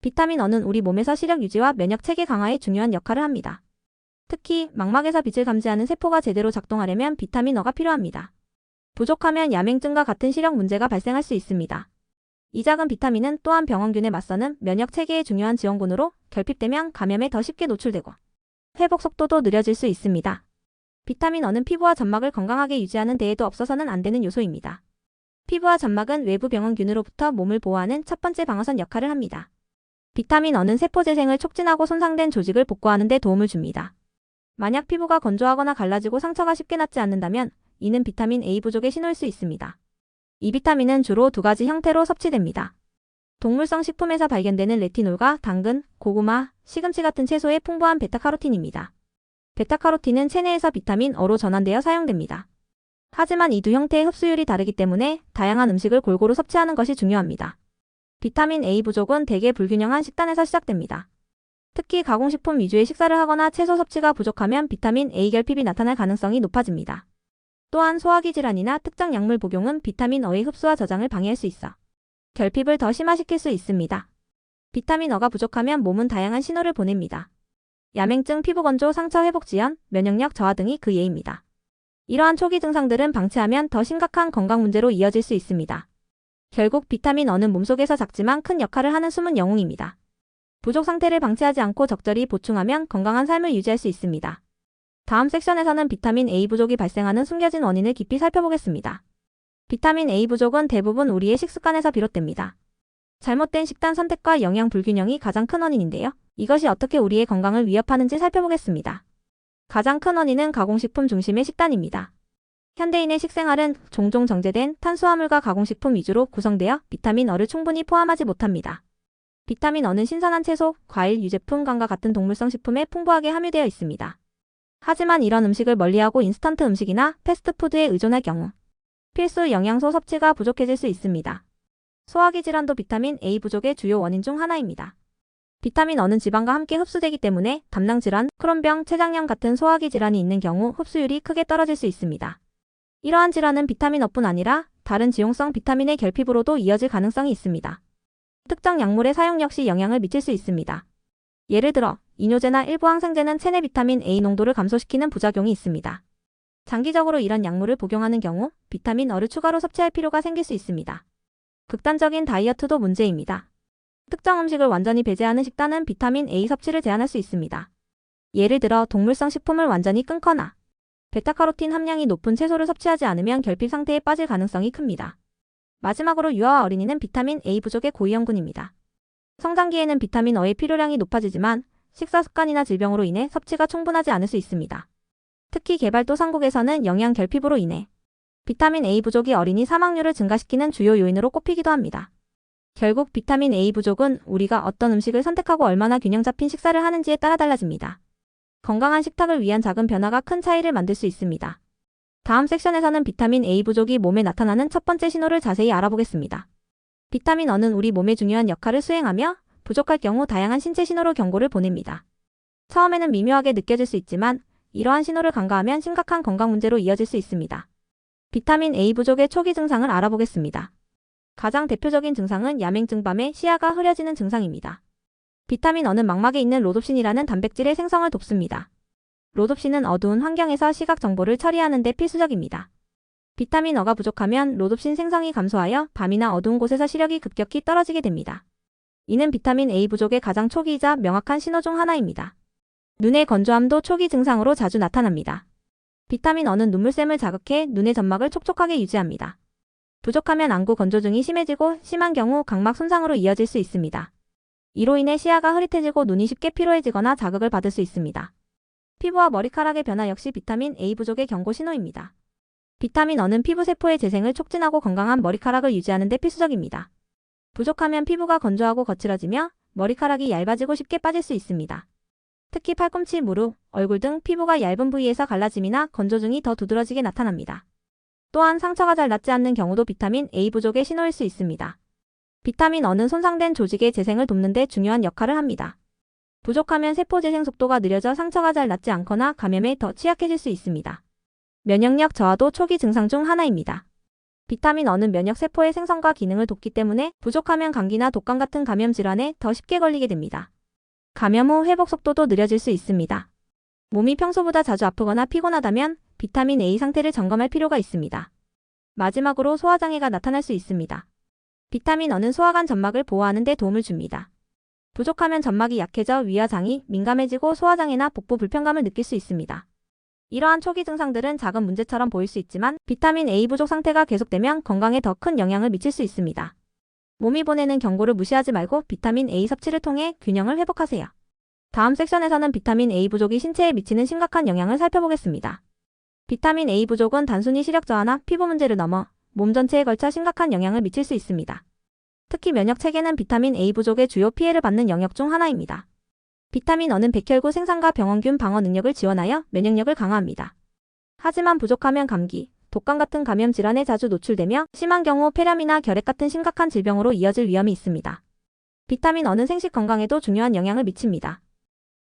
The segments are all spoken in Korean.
비타민 어는 우리 몸에서 시력 유지와 면역 체계 강화에 중요한 역할을 합니다. 특히 망막에서 빛을 감지하는 세포가 제대로 작동하려면 비타민 어가 필요합니다. 부족하면 야맹증과 같은 시력 문제가 발생할 수 있습니다. 이 작은 비타민은 또한 병원균에 맞서는 면역 체계의 중요한 지원군으로 결핍되면 감염에 더 쉽게 노출되고 회복 속도도 느려질 수 있습니다. 비타민 어는 피부와 점막을 건강하게 유지하는 데에도 없어서는 안 되는 요소입니다. 피부와 점막은 외부 병원균으로부터 몸을 보호하는 첫 번째 방어선 역할을 합니다. 비타민 어는 세포 재생을 촉진하고 손상된 조직을 복구하는 데 도움을 줍니다. 만약 피부가 건조하거나 갈라지고 상처가 쉽게 낫지 않는다면 이는 비타민 A 부족의 신호일 수 있습니다. 이 비타민은 주로 두 가지 형태로 섭취됩니다. 동물성 식품에서 발견되는 레티놀과 당근, 고구마, 시금치 같은 채소에 풍부한 베타카로틴입니다. 베타카로틴은 체내에서 비타민 어로 전환되어 사용됩니다. 하지만 이 두 형태의 흡수율이 다르기 때문에 다양한 음식을 골고루 섭취하는 것이 중요합니다. 비타민 A 부족은 대개 불균형한 식단에서 시작됩니다. 특히 가공식품 위주의 식사를 하거나 채소 섭취가 부족하면 비타민 A 결핍이 나타날 가능성이 높아집니다. 또한 소화기 질환이나 특정 약물 복용은 비타민 어의 흡수와 저장을 방해할 수 있어 결핍을 더 심화시킬 수 있습니다. 비타민 어가 부족하면 몸은 다양한 신호를 보냅니다. 야맹증, 피부 건조, 상처 회복 지연, 면역력 저하 등이 그 예입니다. 이러한 초기 증상들은 방치하면 더 심각한 건강 문제로 이어질 수 있습니다. 결국 비타민 어는 몸속에서 작지만 큰 역할을 하는 숨은 영웅입니다. 부족 상태를 방치하지 않고 적절히 보충하면 건강한 삶을 유지할 수 있습니다. 다음 섹션에서는 비타민 A 부족이 발생하는 숨겨진 원인을 깊이 살펴보겠습니다. 비타민 A 부족은 대부분 우리의 식습관에서 비롯됩니다. 잘못된 식단 선택과 영양 불균형이 가장 큰 원인인데요. 이것이 어떻게 우리의 건강을 위협하는지 살펴보겠습니다. 가장 큰 원인은 가공식품 중심의 식단입니다. 현대인의 식생활은 종종 정제된 탄수화물과 가공식품 위주로 구성되어 비타민 어를 충분히 포함하지 못합니다. 비타민 어는 신선한 채소, 과일, 유제품, 간과 같은 동물성 식품에 풍부하게 함유되어 있습니다. 하지만 이런 음식을 멀리하고 인스턴트 음식이나 패스트푸드에 의존할 경우 필수 영양소 섭취가 부족해질 수 있습니다. 소화기 질환도 비타민 A 부족의 주요 원인 중 하나입니다. 비타민 어는 지방과 함께 흡수되기 때문에 담낭 질환, 크론병, 췌장염 같은 소화기 질환이 있는 경우 흡수율이 크게 떨어질 수 있습니다. 이러한 질환은 비타민 어뿐 아니라 다른 지용성 비타민의 결핍으로도 이어질 가능성이 있습니다. 특정 약물의 사용 역시 영향을 미칠 수 있습니다. 예를 들어 이뇨제나 일부 항생제는 체내 비타민 A 농도를 감소시키는 부작용이 있습니다. 장기적으로 이런 약물을 복용하는 경우 비타민 어를 추가로 섭취할 필요가 생길 수 있습니다. 극단적인 다이어트도 문제입니다. 특정 음식을 완전히 배제하는 식단은 비타민 A 섭취를 제한할 수 있습니다. 예를 들어 동물성 식품을 완전히 끊거나 베타카로틴 함량이 높은 채소를 섭취하지 않으면 결핍 상태에 빠질 가능성이 큽니다. 마지막으로 유아와 어린이는 비타민 A 부족의 고위험군입니다. 성장기에는 비타민 어의 필요량이 높아지지만 식사 습관이나 질병으로 인해 섭취가 충분하지 않을 수 있습니다. 특히 개발도상국에서는 영양 결핍으로 인해 비타민 A 부족이 어린이 사망률을 증가시키는 주요 요인으로 꼽히기도 합니다. 결국 비타민 A 부족은 우리가 어떤 음식을 선택하고 얼마나 균형 잡힌 식사를 하는지에 따라 달라집니다. 건강한 식탁을 위한 작은 변화가 큰 차이를 만들 수 있습니다. 다음 섹션에서는 비타민 A 부족이 몸에 나타나는 첫 번째 신호를 자세히 알아보겠습니다. 비타민 어는 우리 몸에 중요한 역할을 수행하며 부족할 경우 다양한 신체 신호로 경고를 보냅니다. 처음에는 미묘하게 느껴질 수 있지만 이러한 신호를 간과하면 심각한 건강 문제로 이어질 수 있습니다. 비타민 A 부족의 초기 증상을 알아보겠습니다. 가장 대표적인 증상은 야맹증, 밤에 시야가 흐려지는 증상입니다. 비타민 어는 망막에 있는 로놉신이라는 단백질의 생성을 돕습니다. 로놉신은 어두운 환경에서 시각 정보를 처리하는 데 필수적입니다. 비타민 어가 부족하면 로놉신 생성이 감소하여 밤이나 어두운 곳에서 시력이 급격히 떨어지게 됩니다. 이는 비타민 A 부족의 가장 초기이자 명확한 신호 중 하나입니다. 눈의 건조함도 초기 증상으로 자주 나타납니다. 비타민 어는 눈물샘을 자극해 눈의 점막을 촉촉하게 유지합니다. 부족하면 안구 건조증이 심해지고 심한 경우 각막 손상으로 이어질 수 있습니다. 이로 인해 시야가 흐릿해지고 눈이 쉽게 피로해지거나 자극을 받을 수 있습니다. 피부와 머리카락의 변화 역시 비타민 A 부족의 경고 신호입니다. 비타민 어는 피부 세포의 재생을 촉진하고 건강한 머리카락을 유지하는 데 필수적입니다. 부족하면 피부가 건조하고 거칠어지며 머리카락이 얇아지고 쉽게 빠질 수 있습니다. 특히 팔꿈치, 무릎, 얼굴 등 피부가 얇은 부위에서 갈라짐이나 건조증이 더 두드러지게 나타납니다. 또한 상처가 잘 낫지 않는 경우도 비타민 A 부족의 신호일 수 있습니다. 비타민 어는 손상된 조직의 재생을 돕는 데 중요한 역할을 합니다. 부족하면 세포 재생 속도가 느려져 상처가 잘 낫지 않거나 감염에 더 취약해질 수 있습니다. 면역력 저하도 초기 증상 중 하나입니다. 비타민 어는 면역 세포의 생성과 기능을 돕기 때문에 부족하면 감기나 독감 같은 감염 질환에 더 쉽게 걸리게 됩니다. 감염 후 회복 속도도 느려질 수 있습니다. 몸이 평소보다 자주 아프거나 피곤하다면 비타민 A 상태를 점검할 필요가 있습니다. 마지막으로 소화장애가 나타날 수 있습니다. 비타민 어는 소화관 점막을 보호하는 데 도움을 줍니다. 부족하면 점막이 약해져 위와 장이 민감해지고 소화장애나 복부 불편감을 느낄 수 있습니다. 이러한 초기 증상들은 작은 문제처럼 보일 수 있지만 비타민 A 부족 상태가 계속되면 건강에 더 큰 영향을 미칠 수 있습니다. 몸이 보내는 경고를 무시하지 말고 비타민 A 섭취를 통해 균형을 회복하세요. 다음 섹션에서는 비타민 A 부족이 신체에 미치는 심각한 영향을 살펴보겠습니다. 비타민 A 부족은 단순히 시력 저하나 피부 문제를 넘어 몸 전체에 걸쳐 심각한 영향을 미칠 수 있습니다. 특히 면역 체계는 비타민 A 부족의 주요 피해를 받는 영역 중 하나입니다. 비타민 어는 백혈구 생산과 병원균 방어 능력을 지원하여 면역력을 강화합니다. 하지만 부족하면 감기, 독감 같은 감염 질환에 자주 노출되며 심한 경우 폐렴이나 결핵 같은 심각한 질병으로 이어질 위험이 있습니다. 비타민 어는 생식 건강에도 중요한 영향을 미칩니다.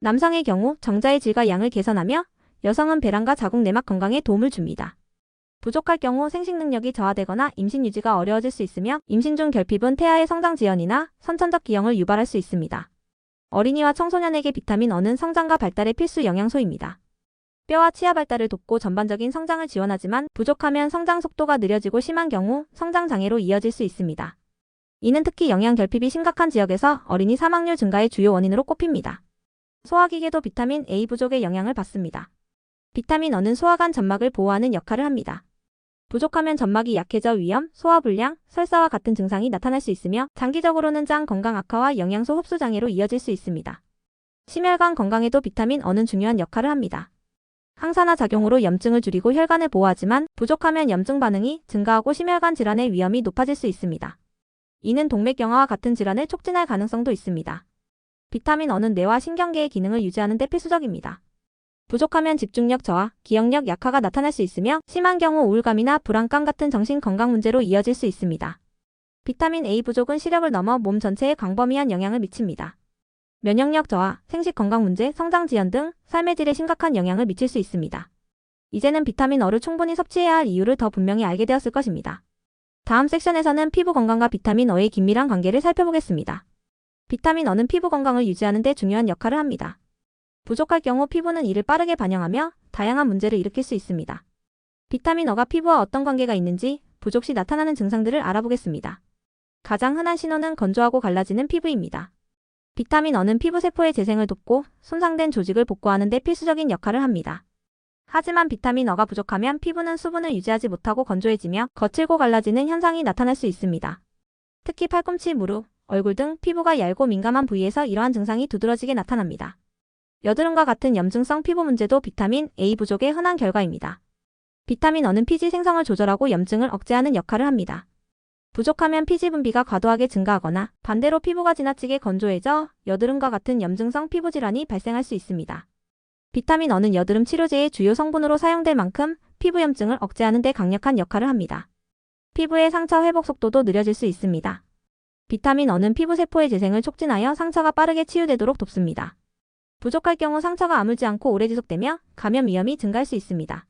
남성의 경우 정자의 질과 양을 개선하며 여성은 배란과 자궁 내막 건강에 도움을 줍니다. 부족할 경우 생식 능력이 저하되거나 임신 유지가 어려워질 수 있으며 임신 중 결핍은 태아의 성장 지연이나 선천적 기형을 유발할 수 있습니다. 어린이와 청소년에게 비타민 어는 성장과 발달의 필수 영양소입니다. 뼈와 치아 발달을 돕고 전반적인 성장을 지원하지만 부족하면 성장 속도가 느려지고 심한 경우 성장 장애로 이어질 수 있습니다. 이는 특히 영양 결핍이 심각한 지역에서 어린이 사망률 증가의 주요 원인으로 꼽힙니다. 소화기계도 비타민 A 부족의 영향을 받습니다. 비타민 어는 소화관 점막을 보호하는 역할을 합니다. 부족하면 점막이 약해져 위염, 소화불량, 설사와 같은 증상이 나타날 수 있으며 장기적으로는 장 건강 악화와 영양소 흡수 장애로 이어질 수 있습니다. 심혈관 건강에도 비타민 어는 중요한 역할을 합니다. 항산화 작용으로 염증을 줄이고 혈관을 보호하지만 부족하면 염증 반응이 증가하고 심혈관 질환의 위험이 높아질 수 있습니다. 이는 동맥경화와 같은 질환을 촉진할 가능성도 있습니다. 비타민 어는 뇌와 신경계의 기능을 유지하는 데 필수적입니다. 부족하면 집중력 저하, 기억력 약화가 나타날 수 있으며 심한 경우 우울감이나 불안감 같은 정신 건강 문제로 이어질 수 있습니다. 비타민 A 부족은 시력을 넘어 몸 전체에 광범위한 영향을 미칩니다. 면역력 저하, 생식 건강 문제, 성장 지연 등 삶의 질에 심각한 영향을 미칠 수 있습니다. 이제는 비타민 어를 충분히 섭취해야 할 이유를 더 분명히 알게 되었을 것입니다. 다음 섹션에서는 피부 건강과 비타민 어의 긴밀한 관계를 살펴보겠습니다. 비타민 어는 피부 건강을 유지하는 데 중요한 역할을 합니다. 부족할 경우 피부는 이를 빠르게 반영하며 다양한 문제를 일으킬 수 있습니다. 비타민 어가 피부와 어떤 관계가 있는지, 부족 시 나타나는 증상들을 알아보겠습니다. 가장 흔한 신호는 건조하고 갈라지는 피부입니다. 비타민 어는 피부 세포의 재생을 돕고 손상된 조직을 복구하는 데 필수적인 역할을 합니다. 하지만 비타민 어가 부족하면 피부는 수분을 유지하지 못하고 건조해지며 거칠고 갈라지는 현상이 나타날 수 있습니다. 특히 팔꿈치, 무릎, 얼굴 등 피부가 얇고 민감한 부위에서 이러한 증상이 두드러지게 나타납니다. 여드름과 같은 염증성 피부 문제도 비타민 A 부족의 흔한 결과입니다. 비타민 어는 피지 생성을 조절하고 염증을 억제하는 역할을 합니다. 부족하면 피지 분비가 과도하게 증가하거나 반대로 피부가 지나치게 건조해져 여드름과 같은 염증성 피부 질환이 발생할 수 있습니다. 비타민 어는 여드름 치료제의 주요 성분으로 사용될 만큼 피부 염증을 억제하는 데 강력한 역할을 합니다. 피부의 상처 회복 속도도 느려질 수 있습니다. 비타민 어는 피부 세포의 재생을 촉진하여 상처가 빠르게 치유되도록 돕습니다. 부족할 경우 상처가 아물지 않고 오래 지속되며 감염 위험이 증가할 수 있습니다.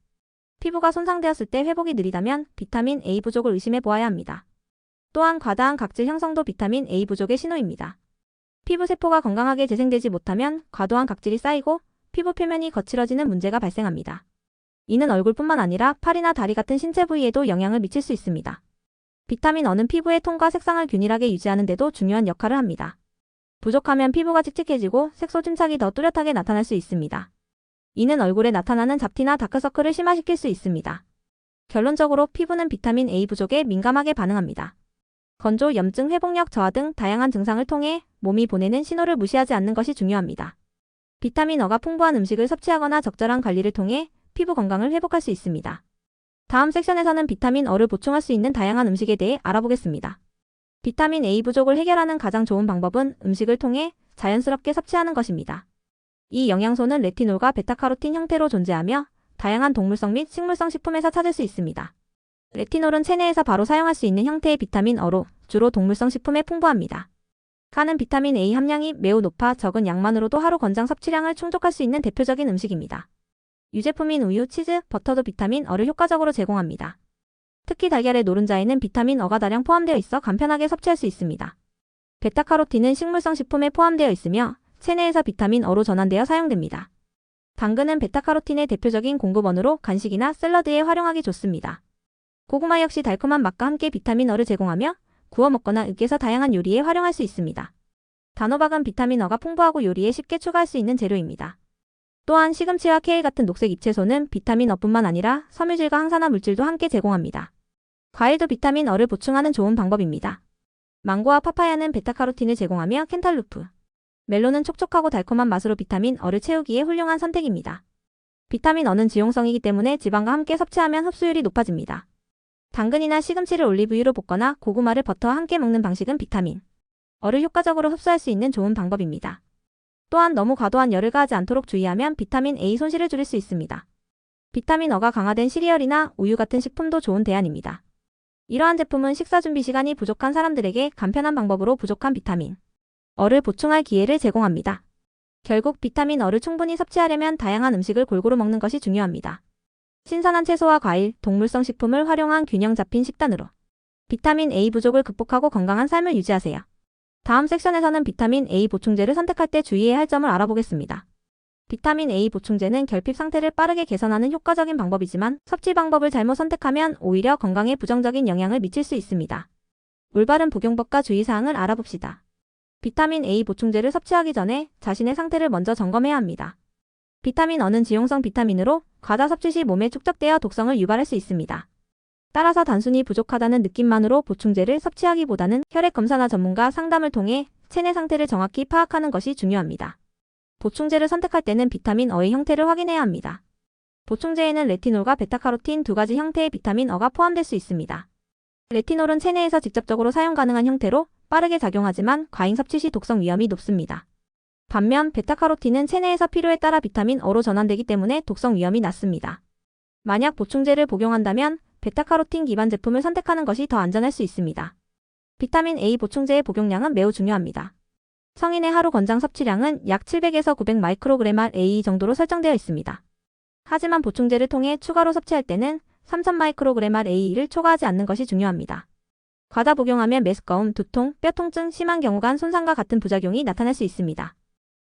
피부가 손상되었을 때 회복이 느리다면 비타민 A 부족을 의심해 보아야 합니다. 또한 과다한 각질 형성도 비타민 A 부족의 신호입니다. 피부 세포가 건강하게 재생되지 못하면 과도한 각질이 쌓이고 피부 표면이 거칠어지는 문제가 발생합니다. 이는 얼굴뿐만 아니라 팔이나 다리 같은 신체 부위에도 영향을 미칠 수 있습니다. 비타민 어는 피부의 톤과 색상을 균일하게 유지하는 데도 중요한 역할을 합니다. 부족하면 피부가 칙칙해지고 색소 침착이 더 뚜렷하게 나타날 수 있습니다. 이는 얼굴에 나타나는 잡티나 다크서클을 심화시킬 수 있습니다. 결론적으로 피부는 비타민 A 부족에 민감하게 반응합니다. 건조, 염증, 회복력 저하 등 다양한 증상을 통해 몸이 보내는 신호를 무시하지 않는 것이 중요합니다. 비타민 어가 풍부한 음식을 섭취하거나 적절한 관리를 통해 피부 건강을 회복할 수 있습니다. 다음 섹션에서는 비타민 어를 보충할 수 있는 다양한 음식에 대해 알아보겠습니다. 비타민 A 부족을 해결하는 가장 좋은 방법은 음식을 통해 자연스럽게 섭취하는 것입니다. 이 영양소는 레티놀과 베타카로틴 형태로 존재하며 다양한 동물성 및 식물성 식품에서 찾을 수 있습니다. 레티놀은 체내에서 바로 사용할 수 있는 형태의 비타민 어로 주로 동물성 식품에 풍부합니다. 카는 비타민 A 함량이 매우 높아 적은 양만으로도 하루 권장 섭취량을 충족할 수 있는 대표적인 음식입니다. 유제품인 우유, 치즈, 버터도 비타민 어를 효과적으로 제공합니다. 특히 달걀의 노른자에는 비타민 어가 다량 포함되어 있어 간편하게 섭취할 수 있습니다. 베타카로틴은 식물성 식품에 포함되어 있으며 체내에서 비타민 어로 전환되어 사용됩니다. 당근은 베타카로틴의 대표적인 공급원으로 간식이나 샐러드에 활용하기 좋습니다. 고구마 역시 달콤한 맛과 함께 비타민 어를 제공하며 구워 먹거나 으깨서 다양한 요리에 활용할 수 있습니다. 단호박은 비타민 어가 풍부하고 요리에 쉽게 추가할 수 있는 재료입니다. 또한 시금치와 케일 같은 녹색 잎채소는 비타민 어뿐만 아니라 섬유질과 항산화 물질도 함께 제공합니다. 과일도 비타민 어를 보충하는 좋은 방법입니다. 망고와 파파야는 베타카로틴을 제공하며 캔탈루프, 멜론은 촉촉하고 달콤한 맛으로 비타민 어를 채우기에 훌륭한 선택입니다. 비타민 어는 지용성이기 때문에 지방과 함께 섭취하면 흡수율이 높아집니다. 당근이나 시금치를 올리브유로 볶거나 고구마를 버터와 함께 먹는 방식은 비타민 어를 효과적으로 흡수할 수 있는 좋은 방법입니다. 또한 너무 과도한 열을 가하지 않도록 주의하면 비타민 A 손실을 줄일 수 있습니다. 비타민 어가 강화된 시리얼이나 우유 같은 식품도 좋은 대안입니다. 이러한 제품은 식사 준비 시간이 부족한 사람들에게 간편한 방법으로 부족한 비타민 어를 보충할 기회를 제공합니다. 결국 비타민 어를 충분히 섭취하려면 다양한 음식을 골고루 먹는 것이 중요합니다. 신선한 채소와 과일, 동물성 식품을 활용한 균형 잡힌 식단으로 비타민 A 부족을 극복하고 건강한 삶을 유지하세요. 다음 섹션에서는 비타민 A 보충제를 선택할 때 주의해야 할 점을 알아보겠습니다. 비타민 A 보충제는 결핍 상태를 빠르게 개선하는 효과적인 방법이지만 섭취 방법을 잘못 선택하면 오히려 건강에 부정적인 영향을 미칠 수 있습니다. 올바른 복용법과 주의사항을 알아봅시다. 비타민 A 보충제를 섭취하기 전에 자신의 상태를 먼저 점검해야 합니다. 비타민 어는 지용성 비타민으로 과다 섭취 시 몸에 축적되어 독성을 유발할 수 있습니다. 따라서 단순히 부족하다는 느낌만으로 보충제를 섭취하기보다는 혈액 검사나 전문가 상담을 통해 체내 상태를 정확히 파악하는 것이 중요합니다. 보충제를 선택할 때는 비타민 어의 형태를 확인해야 합니다. 보충제에는 레티놀과 베타카로틴 두 가지 형태의 비타민 어가 포함될 수 있습니다. 레티놀은 체내에서 직접적으로 사용 가능한 형태로 빠르게 작용하지만 과잉 섭취 시 독성 위험이 높습니다. 반면 베타카로틴은 체내에서 필요에 따라 비타민 어로 전환되기 때문에 독성 위험이 낮습니다. 만약 보충제를 복용한다면 베타카로틴 기반 제품을 선택하는 것이 더 안전할 수 있습니다. 비타민 A 보충제의 복용량은 매우 중요합니다. 성인의 하루 권장 섭취량은 약 700에서 900 마이크로그램 RA 정도로 설정되어 있습니다. 하지만 보충제를 통해 추가로 섭취할 때는 3000 마이크로그램 RA를 초과하지 않는 것이 중요합니다. 과다 복용하면 메스꺼움, 두통, 뼈 통증, 심한 경우 간 손상과 같은 부작용이 나타날 수 있습니다.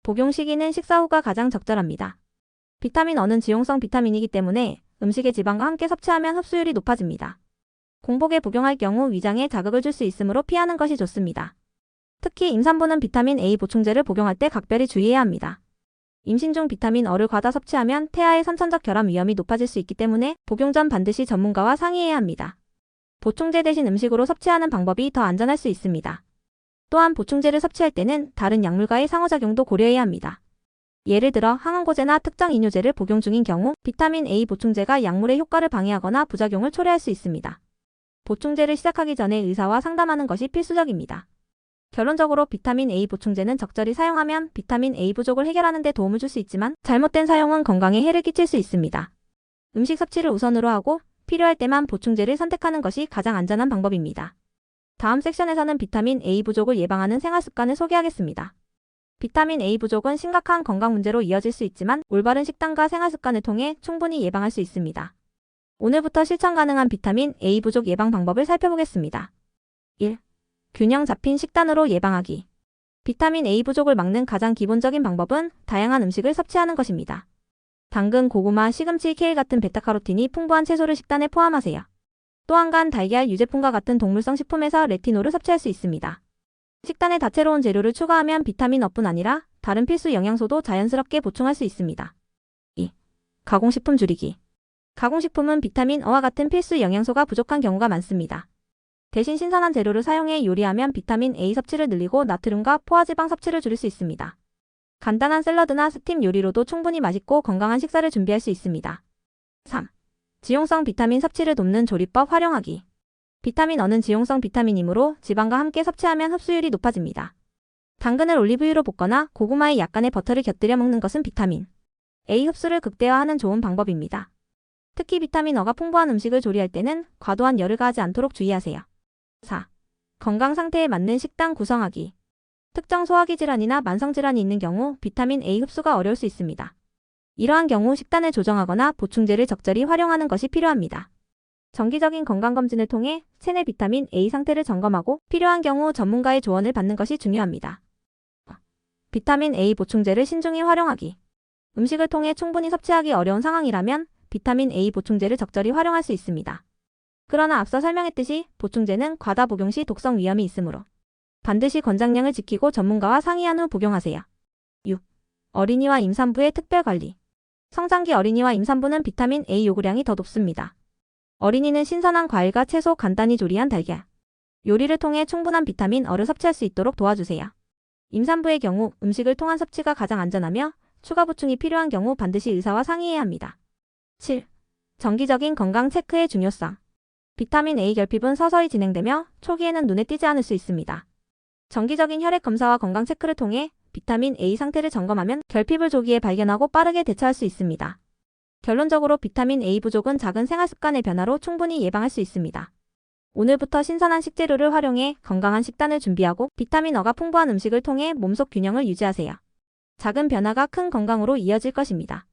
복용 시기는 식사 후가 가장 적절합니다. 비타민 어는 지용성 비타민이기 때문에 음식의 지방과 함께 섭취하면 흡수율이 높아집니다. 공복에 복용할 경우 위장에 자극을 줄 수 있으므로 피하는 것이 좋습니다. 특히 임산부는 비타민 A 보충제를 복용할 때 각별히 주의해야 합니다. 임신 중 비타민 어를 과다 섭취하면 태아의 선천적 결함 위험이 높아질 수 있기 때문에 복용 전 반드시 전문가와 상의해야 합니다. 보충제 대신 음식으로 섭취하는 방법이 더 안전할 수 있습니다. 또한 보충제를 섭취할 때는 다른 약물과의 상호작용도 고려해야 합니다. 예를 들어 항원고제나 특정 이뇨제를 복용 중인 경우 비타민 A 보충제가 약물의 효과를 방해하거나 부작용을 초래할 수 있습니다. 보충제를 시작하기 전에 의사와 상담하는 것이 필수적입니다. 결론적으로 비타민 A 보충제는 적절히 사용하면 비타민 A 부족을 해결하는 데 도움을 줄 수 있지만 잘못된 사용은 건강에 해를 끼칠 수 있습니다. 음식 섭취를 우선으로 하고 필요할 때만 보충제를 선택하는 것이 가장 안전한 방법입니다. 다음 섹션에서는 비타민 A 부족을 예방하는 생활습관을 소개하겠습니다. 비타민 A 부족은 심각한 건강 문제로 이어질 수 있지만 올바른 식단과 생활습관을 통해 충분히 예방할 수 있습니다. 오늘부터 실천 가능한 비타민 A 부족 예방 방법을 살펴보겠습니다. 1. 균형 잡힌 식단으로 예방하기. 비타민 A 부족을 막는 가장 기본적인 방법은 다양한 음식을 섭취하는 것입니다. 당근, 고구마, 시금치, 케일 같은 베타카로틴이 풍부한 채소를 식단에 포함하세요. 또 한간, 달걀, 유제품과 같은 동물성 식품에서 레티놀을 섭취할 수 있습니다. 식단에 다채로운 재료를 추가하면 비타민 어뿐 아니라 다른 필수 영양소도 자연스럽게 보충할 수 있습니다. 2. 가공식품 줄이기. 가공식품은 비타민 어와 같은 필수 영양소가 부족한 경우가 많습니다. 대신 신선한 재료를 사용해 요리하면 비타민 A 섭취를 늘리고 나트륨과 포화지방 섭취를 줄일 수 있습니다. 간단한 샐러드나 스팀 요리로도 충분히 맛있고 건강한 식사를 준비할 수 있습니다. 3. 지용성 비타민 섭취를 돕는 조리법 활용하기. 비타민 어는 지용성 비타민이므로 지방과 함께 섭취하면 흡수율이 높아집니다. 당근을 올리브유로 볶거나 고구마에 약간의 버터를 곁들여 먹는 것은 비타민 A 흡수를 극대화하는 좋은 방법입니다. 특히 비타민 어가 풍부한 음식을 조리할 때는 과도한 열을 가하지 않도록 주의하세요. 4. 건강 상태에 맞는 식단 구성하기. 특정 소화기 질환이나 만성 질환이 있는 경우 비타민 A 흡수가 어려울 수 있습니다. 이러한 경우 식단을 조정하거나 보충제를 적절히 활용하는 것이 필요합니다. 정기적인 건강검진을 통해 체내 비타민 A 상태를 점검하고 필요한 경우 전문가의 조언을 받는 것이 중요합니다. 비타민 A 보충제를 신중히 활용하기. 음식을 통해 충분히 섭취하기 어려운 상황이라면 비타민 A 보충제를 적절히 활용할 수 있습니다. 그러나 앞서 설명했듯이 보충제는 과다 복용 시 독성 위험이 있으므로 반드시 권장량을 지키고 전문가와 상의한 후 복용하세요. 6. 어린이와 임산부의 특별관리. 성장기 어린이와 임산부는 비타민 A 요구량이 더 높습니다. 어린이는 신선한 과일과 채소, 간단히 조리한 달걀, 요리를 통해 충분한 비타민 A를 섭취할 수 있도록 도와주세요. 임산부의 경우 음식을 통한 섭취가 가장 안전하며 추가 보충이 필요한 경우 반드시 의사와 상의해야 합니다. 7. 정기적인 건강 체크의 중요성. 비타민 A 결핍은 서서히 진행되며 초기에는 눈에 띄지 않을 수 있습니다. 정기적인 혈액 검사와 건강 체크를 통해 비타민 A 상태를 점검하면 결핍을 조기에 발견하고 빠르게 대처할 수 있습니다. 결론적으로 비타민 A 부족은 작은 생활 습관의 변화로 충분히 예방할 수 있습니다. 오늘부터 신선한 식재료를 활용해 건강한 식단을 준비하고 비타민 A가 풍부한 음식을 통해 몸속 균형을 유지하세요. 작은 변화가 큰 건강으로 이어질 것입니다.